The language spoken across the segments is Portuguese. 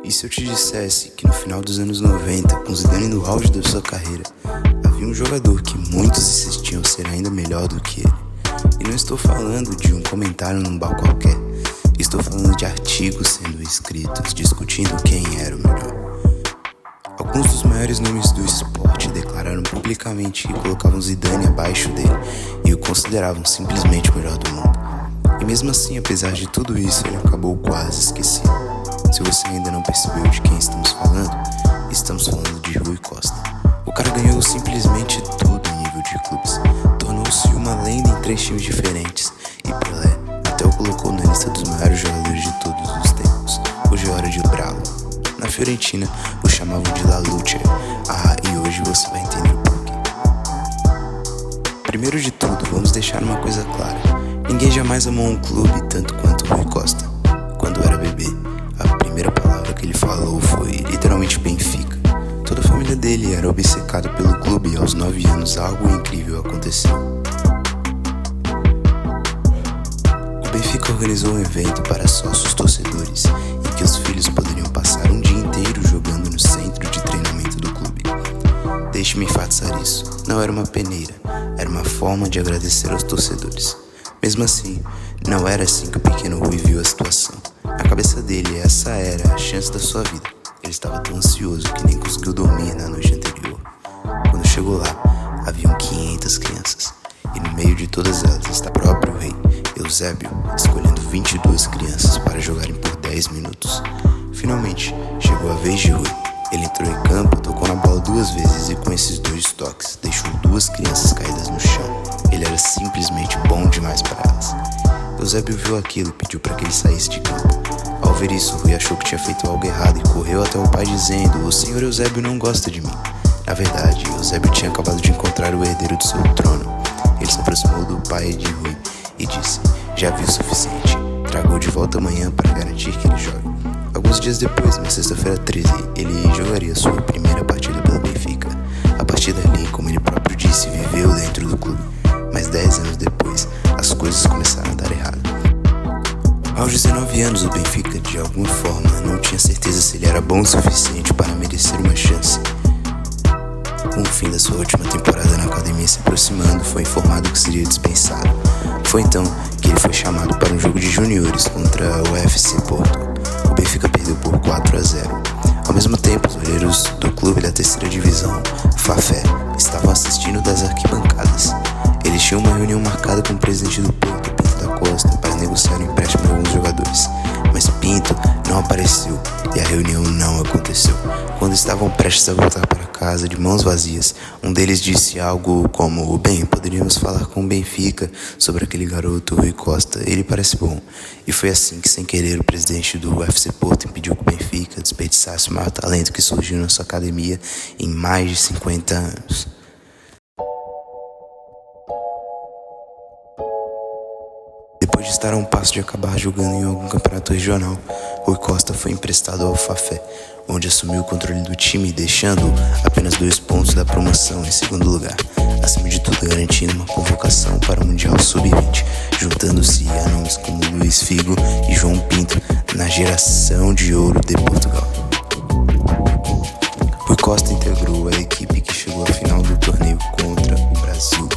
E se eu te dissesse que no final dos anos 90, com Zidane no auge da sua carreira, havia um jogador que muitos insistiam ser ainda melhor do que ele? E não estou falando de um comentário num bar qualquer. Estou falando de artigos sendo escritos, discutindo quem era o melhor. Alguns dos maiores nomes do esporte declararam publicamente que colocavam Zidane abaixo dele e o consideravam simplesmente o melhor do mundo. E mesmo assim, apesar de tudo isso, ele acabou quase esquecido. Se você ainda não percebeu de quem estamos falando de Rui Costa. O cara ganhou simplesmente tudo em nível de clubes. Tornou-se uma lenda em 3 times diferentes. E Pelé até o colocou na lista dos maiores jogadores de todos os tempos. Hoje é hora de lembrá-lo. Na Fiorentina, o chamavam de La Luce. E hoje você vai entender o porquê. Primeiro de tudo, vamos deixar uma coisa clara. Ninguém jamais amou um clube tanto quanto Rui Costa. Quando era bebê, a primeira palavra que ele falou foi literalmente Benfica. Toda a família dele era obcecada pelo clube e aos 9 anos algo incrível aconteceu. O Benfica organizou um evento para sócios torcedores em que os filhos poderiam passar um dia inteiro jogando no centro de treinamento do clube. Deixe-me enfatizar isso, não era uma peneira, era uma forma de agradecer aos torcedores. Mesmo assim, não era assim que o pequeno Rui viu a situação. Na cabeça dele, essa era a chance da sua vida. Ele estava tão ansioso que nem conseguiu dormir na noite anterior. Quando chegou lá, haviam 500 crianças. E no meio de todas elas está o próprio rei, Eusébio, escolhendo 22 crianças para jogarem por 10 minutos. Finalmente, chegou a vez de Rui. Ele entrou em campo, tocou na bola 2 vezes e com esses 2 toques, deixou 2 crianças caídas no chão. Ele era simplesmente bom demais para elas. Eusébio viu aquilo e pediu para que ele saísse de campo. Ao ver isso, Rui achou que tinha feito algo errado e correu até o pai dizendo: "O senhor Eusébio não gosta de mim." Na verdade, Eusébio tinha acabado de encontrar o herdeiro do seu trono. Ele se aproximou do pai de Rui e disse: "Já vi o suficiente. Traga-o de volta amanhã para garantir que ele jogue." Alguns dias depois, na sexta-feira 13, ele jogaria sua primeira partida pelo Benfica. A partir dali, como ele próprio disse, viveu dentro do clube. Mas 10 anos depois, as coisas começaram a dar errado. Aos 19 anos, o Benfica, de alguma forma, não tinha certeza se ele era bom o suficiente para merecer uma chance. Com o fim da sua última temporada na academia se aproximando, foi informado que seria dispensado. Foi então que ele foi chamado para um jogo de juniores contra o FC Porto. O Benfica perdeu por 4-0. Ao mesmo tempo, os olheiros do clube da terceira divisão, Fafé, estavam assistindo das arquibancadas. Eles tinham uma reunião marcada com o presidente do Porto, Pinto da Costa, para negociar o empréstimo de alguns jogadores. Mas Pinto não apareceu e a reunião não aconteceu. Quando estavam prestes a voltar para casa de mãos vazias, um deles disse algo como: "Bem, poderíamos falar com o Benfica sobre aquele garoto Rui Costa, ele parece bom." E foi assim que, sem querer, o presidente do UFC Porto impediu que o Benfica desperdiçasse o maior talento que surgiu na sua academia em mais de 50 anos. Depois de estar a um passo de acabar jogando em algum campeonato regional, Rui Costa foi emprestado ao Fafé, onde assumiu o controle do time, deixando apenas 2 pontos da promoção em segundo lugar, acima de tudo garantindo uma convocação para o Mundial Sub-20, juntando-se a nomes como Luiz Figo e João Pinto na geração de ouro de Portugal. Rui Costa integrou a equipe que chegou à final do torneio contra o Brasil.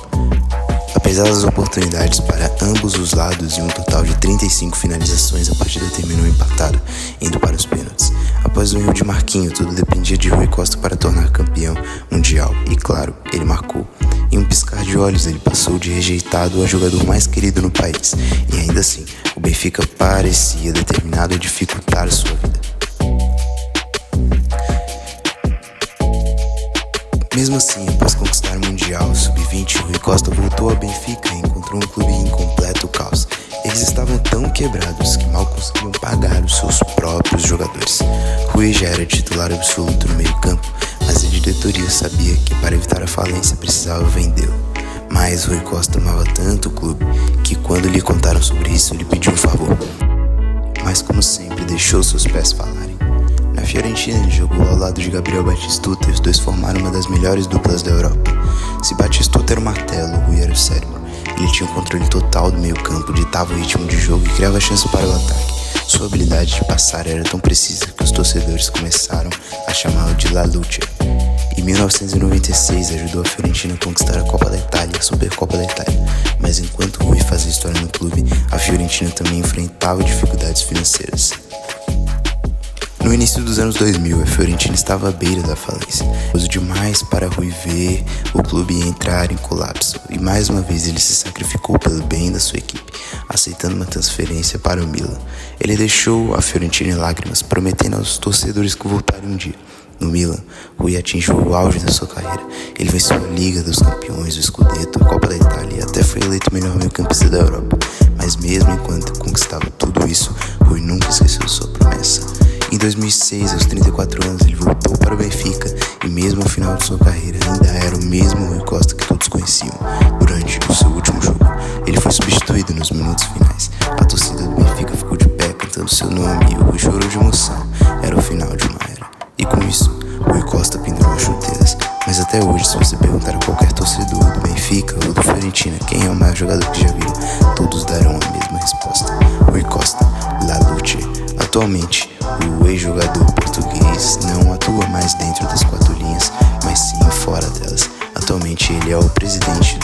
Apesar das oportunidades para ambos os lados e um total de 35 finalizações, a partida terminou empatada, indo para os pênaltis. Após o erro de Marquinhos, tudo dependia de Rui Costa para tornar campeão mundial. E claro, ele marcou. Em um piscar de olhos, ele passou de rejeitado a jogador mais querido no país. E ainda assim, o Benfica parecia determinado a dificultar sua vida. Mesmo assim, após conquistar o Mundial Sub-20, Rui Costa voltou ao Benfica e encontrou um clube em completo caos. Eles estavam tão quebrados que mal conseguiam pagar os seus próprios jogadores. Rui já era titular absoluto no meio-campo, mas a diretoria sabia que para evitar a falência precisava vendê-lo. Mas Rui Costa amava tanto o clube que quando lhe contaram sobre isso, ele pediu um favor. Mas como sempre, deixou seus pés falarem. Na Fiorentina, ele jogou ao lado de Gabriel Batistuta e os dois formaram uma das melhores duplas da Europa. Se Batistuta era o martelo, Rui era o cérebro. Ele tinha o controle total do meio campo, ditava o ritmo de jogo e criava chance para o ataque. Sua habilidade de passar era tão precisa que os torcedores começaram a chamá-lo de La Luce. Em 1996 ajudou a Fiorentina a conquistar a Copa da Itália, a Supercopa da Itália. Mas enquanto Rui fazia história no clube, a Fiorentina também enfrentava dificuldades financeiras. No início dos anos 2000, a Fiorentina estava à beira da falência. Foi demais para Rui ver o clube entrar em colapso, e mais uma vez ele se sacrificou pelo bem da sua equipe, aceitando uma transferência para o Milan. Ele deixou a Fiorentina em lágrimas, prometendo aos torcedores que voltaria um dia. No Milan, Rui atingiu o auge da sua carreira. Ele venceu a Liga dos Campeões, o Scudetto, a Copa da Itália e até foi eleito o melhor meio-campista da Europa. Mas mesmo enquanto conquistava tudo isso, Rui nunca esqueceu sua promessa. Em 2006, aos 34 anos, ele voltou para o Benfica e mesmo ao final de sua carreira ainda era o mesmo Rui Costa que todos conheciam. Durante o seu último jogo, ele foi substituído nos minutos finais. A torcida do Benfica ficou de pé cantando seu nome e o Rui chorou de emoção. Era o final de uma era. E com isso, Rui Costa pendurou as chuteiras. Mas até hoje, se você perguntar a qualquer torcedor do Benfica ou do Fiorentina quem é o maior jogador que já viram, todos darão a mesma resposta: Rui Costa, La Luce. Atualmente, o ex-jogador português não atua mais dentro das quatro linhas, mas sim fora delas. Atualmente ele é o presidente